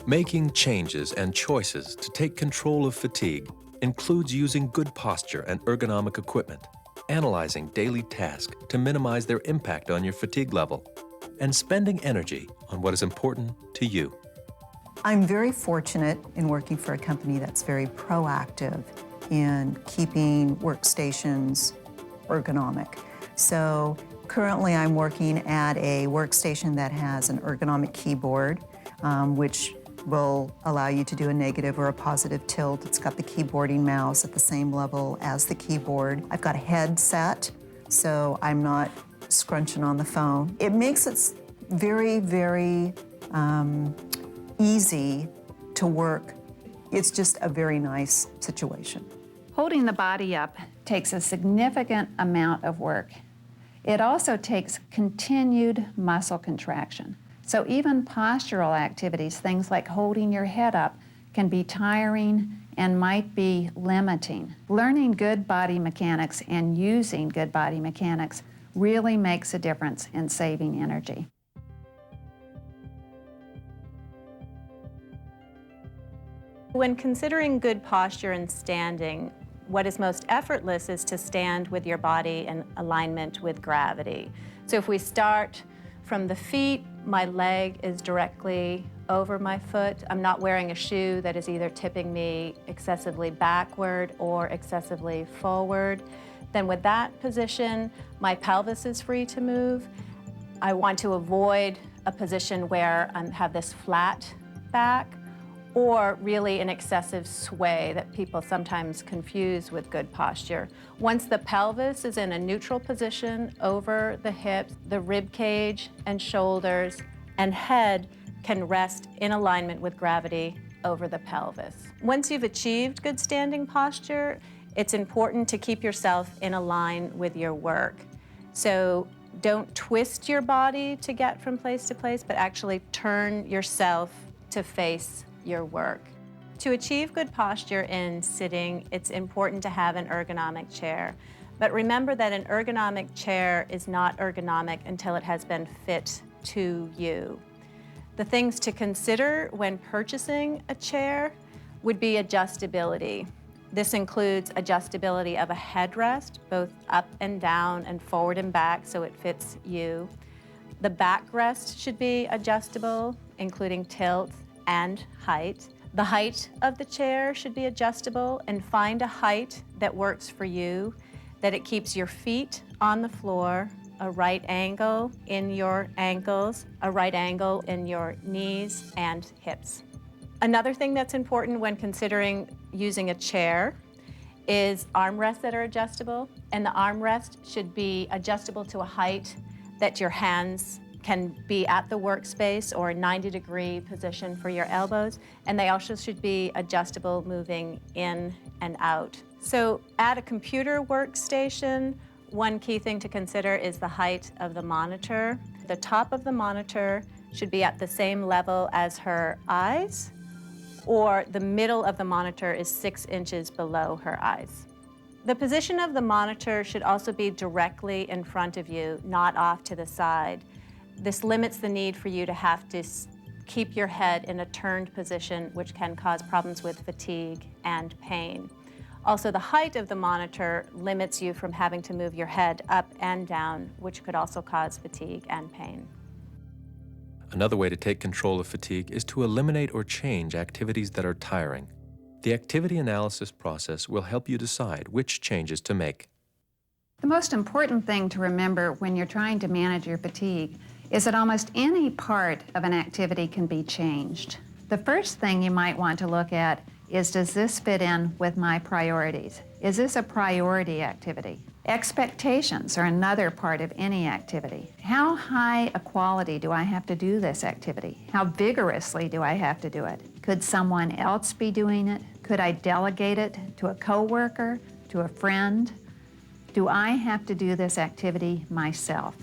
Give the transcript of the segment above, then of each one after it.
Making changes and choices to take control of fatigue includes using good posture and ergonomic equipment, analyzing daily tasks to minimize their impact on your fatigue level, and spending energy on what is important to you. I'm very fortunate in working for a company that's very proactive in keeping workstations ergonomic. So currently I'm working at a workstation that has an ergonomic keyboard, which will allow you to do a negative or a positive tilt. It's got the keyboarding mouse at the same level as the keyboard. I've got a headset, so I'm not scrunching on the phone. It makes it very, very easy to work. It's just a very nice situation. Holding the body up takes a significant amount of work. It also takes continued muscle contraction. So even postural activities, things like holding your head up, can be tiring and might be limiting. Learning good body mechanics and using good body mechanics really makes a difference in saving energy. When considering good posture and standing, what is most effortless is to stand with your body in alignment with gravity. So if we start from the feet, my leg is directly over my foot. I'm not wearing a shoe that is either tipping me excessively backward or excessively forward. Then with that position, my pelvis is free to move. I want to avoid a position where I have this flat back or really an excessive sway that people sometimes confuse with good posture. Once the pelvis is in a neutral position over the hips, the rib cage and shoulders and head can rest in alignment with gravity over the pelvis. Once you've achieved good standing posture, it's important to keep yourself in a line with your work. So don't twist your body to get from place to place, but actually turn yourself to face your work. To achieve good posture in sitting, it's important to have an ergonomic chair. But remember that an ergonomic chair is not ergonomic until it has been fit to you. The things to consider when purchasing a chair would be adjustability. This includes adjustability of a headrest, both up and down and forward and back, so it fits you. The backrest should be adjustable, including tilt and height. The height of the chair should be adjustable, and find a height that works for you, that it keeps your feet on the floor, a right angle in your ankles, a right angle in your knees and hips. Another thing that's important when considering using a chair is armrests that are adjustable, and the armrest should be adjustable to a height that your hands can be at the workspace or a 90-degree position for your elbows, and they also should be adjustable moving in and out. So at a computer workstation, one key thing to consider is the height of the monitor. The top of the monitor should be at the same level as her eyes, or the middle of the monitor is 6 inches below her eyes. The position of the monitor should also be directly in front of you, not off to the side. This limits the need for you to have to keep your head in a turned position, which can cause problems with fatigue and pain. Also, the height of the monitor limits you from having to move your head up and down, which could also cause fatigue and pain. Another way to take control of fatigue is to eliminate or change activities that are tiring. The activity analysis process will help you decide which changes to make. The most important thing to remember when you're trying to manage your fatigue is that almost any part of an activity can be changed. The first thing you might want to look at is, does this fit in with my priorities? Is this a priority activity? Expectations are another part of any activity. How high a quality do I have to do this activity? How vigorously do I have to do it? Could someone else be doing it? Could I delegate it to a coworker, to a friend? Do I have to do this activity myself?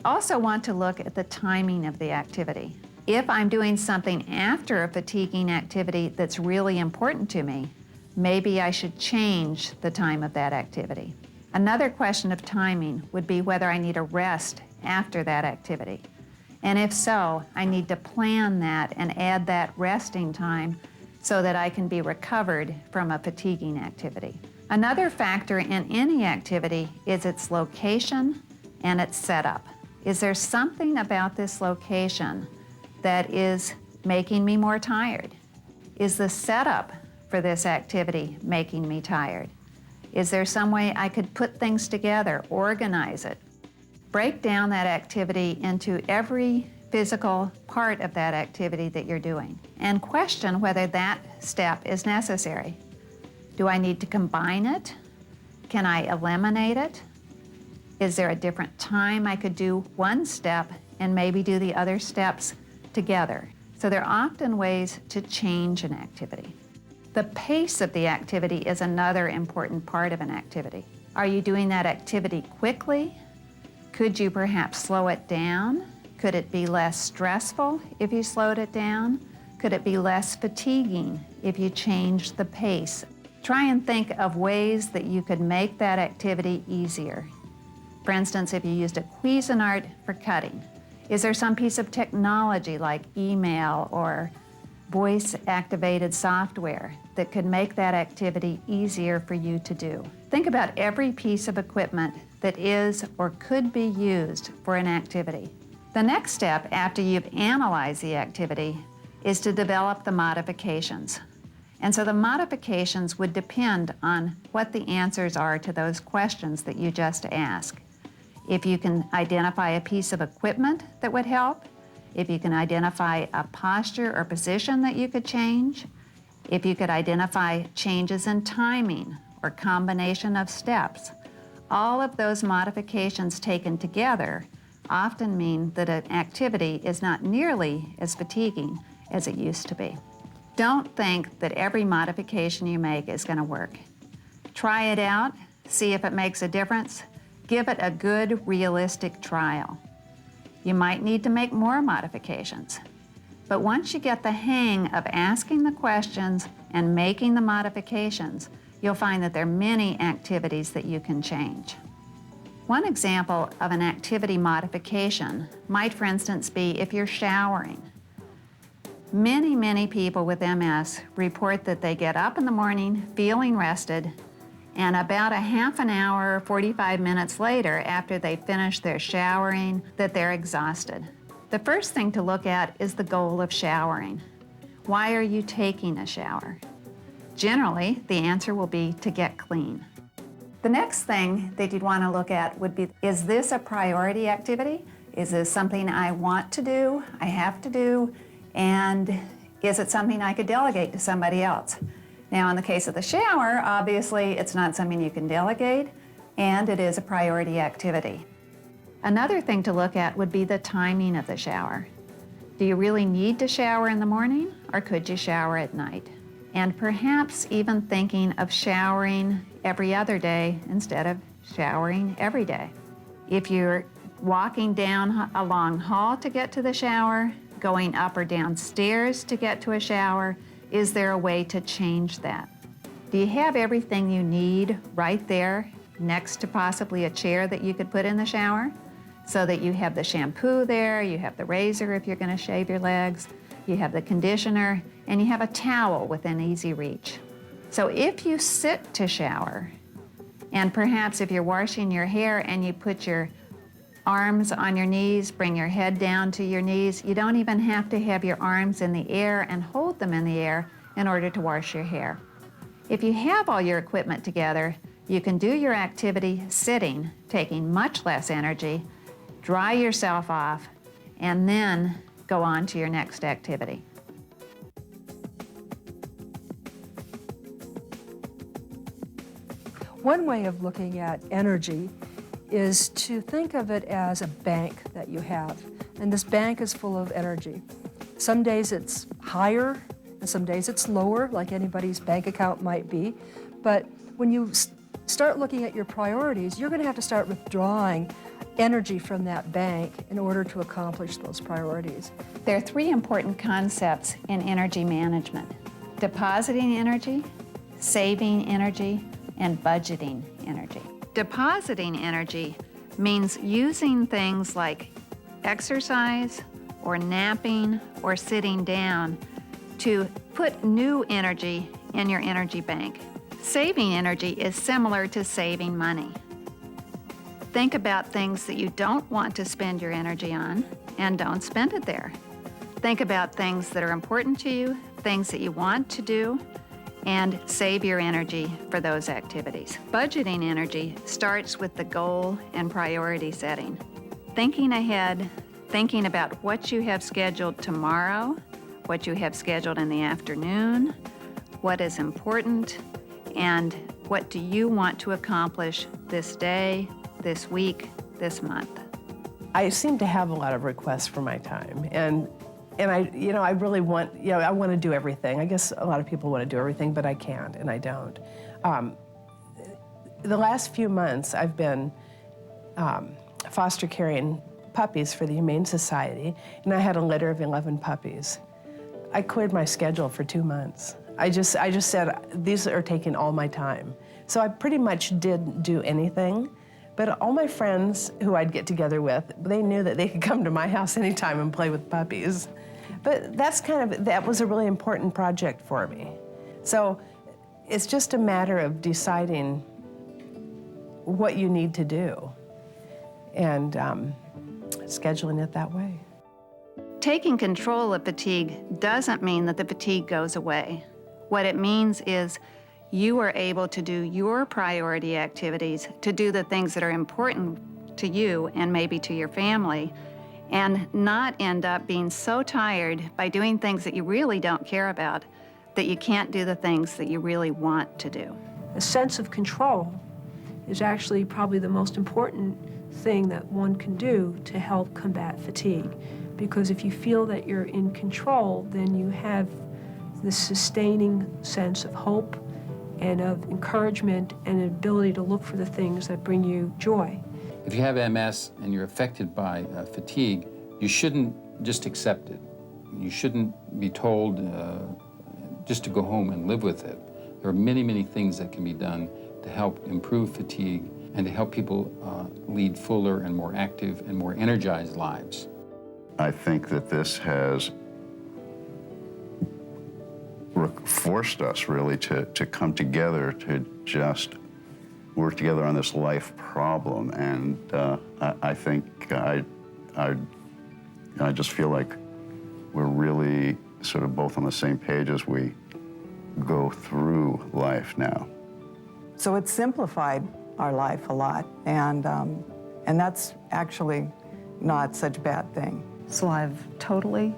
Also want to look at the timing of the activity. If I'm doing something after a fatiguing activity that's really important to me, maybe I should change the time of that activity. Another question of timing would be whether I need a rest after that activity. And if so, I need to plan that and add that resting time so that I can be recovered from a fatiguing activity. Another factor in any activity is its location and its setup. Is there something about this location that is making me more tired? Is the setup for this activity making me tired? Is there some way I could put things together, organize it? Break down that activity into every physical part of that activity that you're doing and question whether that step is necessary. Do I need to combine it? Can I eliminate it? Is there a different time I could do one step and maybe do the other steps together? So there are often ways to change an activity. The pace of the activity is another important part of an activity. Are you doing that activity quickly? Could you perhaps slow it down? Could it be less stressful if you slowed it down? Could it be less fatiguing if you changed the pace? Try and think of ways that you could make that activity easier. For instance, if you used a Cuisinart for cutting, is there some piece of technology like email or voice-activated software that could make that activity easier for you to do? Think about every piece of equipment that is or could be used for an activity. The next step after you've analyzed the activity is to develop the modifications. And so the modifications would depend on what the answers are to those questions that you just asked. If you can identify a piece of equipment that would help, if you can identify a posture or position that you could change, if you could identify changes in timing or combination of steps, all of those modifications taken together often mean that an activity is not nearly as fatiguing as it used to be. Don't think that every modification you make is going to work. Try it out, see if it makes a difference. Give it a good, realistic trial. You might need to make more modifications. But once you get the hang of asking the questions and making the modifications, you'll find that there are many activities that you can change. One example of an activity modification might, for instance, be if you're showering. Many people with MS report that they get up in the morning feeling rested, and about a half an hour, 45 minutes later, after they finish their showering, that they're exhausted. The first thing to look at is the goal of showering. Why are you taking a shower? Generally, the answer will be to get clean. The next thing that you'd want to look at would be, is this a priority activity? Is this something I want to do, I have to do, and is it something I could delegate to somebody else? Now, in the case of the shower, obviously it's not something you can delegate, and it is a priority activity. Another thing to look at would be the timing of the shower. Do you really need to shower in the morning, or could you shower at night? And perhaps even thinking of showering every other day instead of showering every day. If you're walking down a long hall to get to the shower, going up or down stairs to get to a shower, is there a way to change that? Do you have everything you need right there next to possibly a chair that you could put in the shower? So that you have the shampoo there, you have the razor if you're going to shave your legs, you have the conditioner, and you have a towel within easy reach. So if you sit to shower, and perhaps if you're washing your hair and you put your arms on your knees, bring your head down to your knees, you don't even have to have your arms in the air and hold them in the air in order to wash your hair. If you have all your equipment together, you can do your activity sitting, taking much less energy, dry yourself off, and then go on to your next activity. One way of looking at energy is to think of it as a bank that you have, and this bank is full of energy. Some days it's higher, and some days it's lower, like anybody's bank account might be, but when you start looking at your priorities, you're going to have to start withdrawing energy from that bank in order to accomplish those priorities. There are three important concepts in energy management: depositing energy, saving energy, and budgeting energy. Depositing energy means using things like exercise or napping or sitting down to put new energy in your energy bank. Saving energy is similar to saving money. Think about things that you don't want to spend your energy on and don't spend it there. Think about things that are important to you, things that you want to do, and save your energy for those activities. Budgeting energy starts with the goal and priority setting. Thinking ahead, thinking about what you have scheduled tomorrow, what you have scheduled in the afternoon, what is important, and what do you want to accomplish this day, this week, this month. I seem to have a lot of requests for my time, and I really want, I want to do everything. I guess a lot of people want to do everything, but I can't, and I don't. The last few months, I've been foster caring puppies for the Humane Society, and I had a litter of 11 puppies. I cleared my schedule for 2 months. I just said, these are taking all my time. So I pretty much didn't do anything, but all my friends who I'd get together with, they knew that they could come to my house anytime and play with puppies. But that was a really important project for me. So it's just a matter of deciding what you need to do and scheduling it that way. Taking control of fatigue doesn't mean that the fatigue goes away. What it means is you are able to do your priority activities, to do the things that are important to you and maybe to your family, and not end up being so tired by doing things that you really don't care about that you can't do the things that you really want to do. A sense of control is actually probably the most important thing that one can do to help combat fatigue. Because if you feel that you're in control, then you have this sustaining sense of hope and of encouragement and an ability to look for the things that bring you joy. If you have MS and you're affected by fatigue, you shouldn't just accept it. You shouldn't be told just to go home and live with it. There are many, many things that can be done to help improve fatigue and to help people lead fuller and more active and more energized lives. I think that this has forced us really to come together, to just work together on this life problem. And I think I just feel like we're really sort of both on the same page as we go through life now. So it's simplified our life a lot, and that's actually not such a bad thing. So I've totally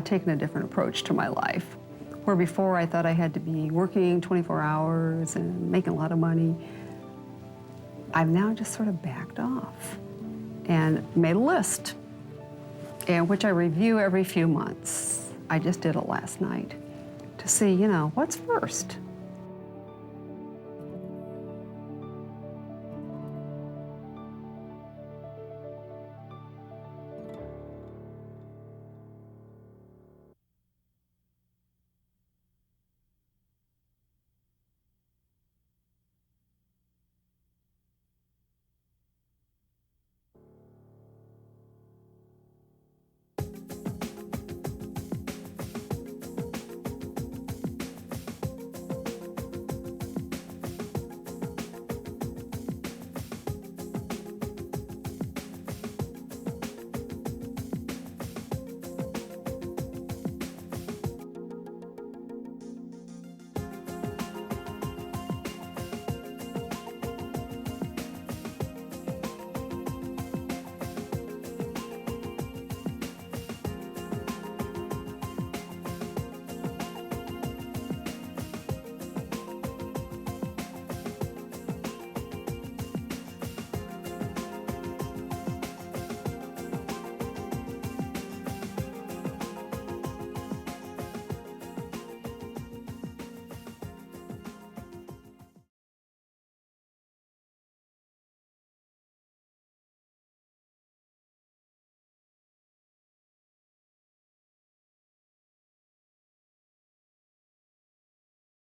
taken a different approach to my life. Where before I thought I had to be working 24 hours and making a lot of money, I've now just sort of backed off and made a list, which I review every few months. I just did it last night to see, what's first?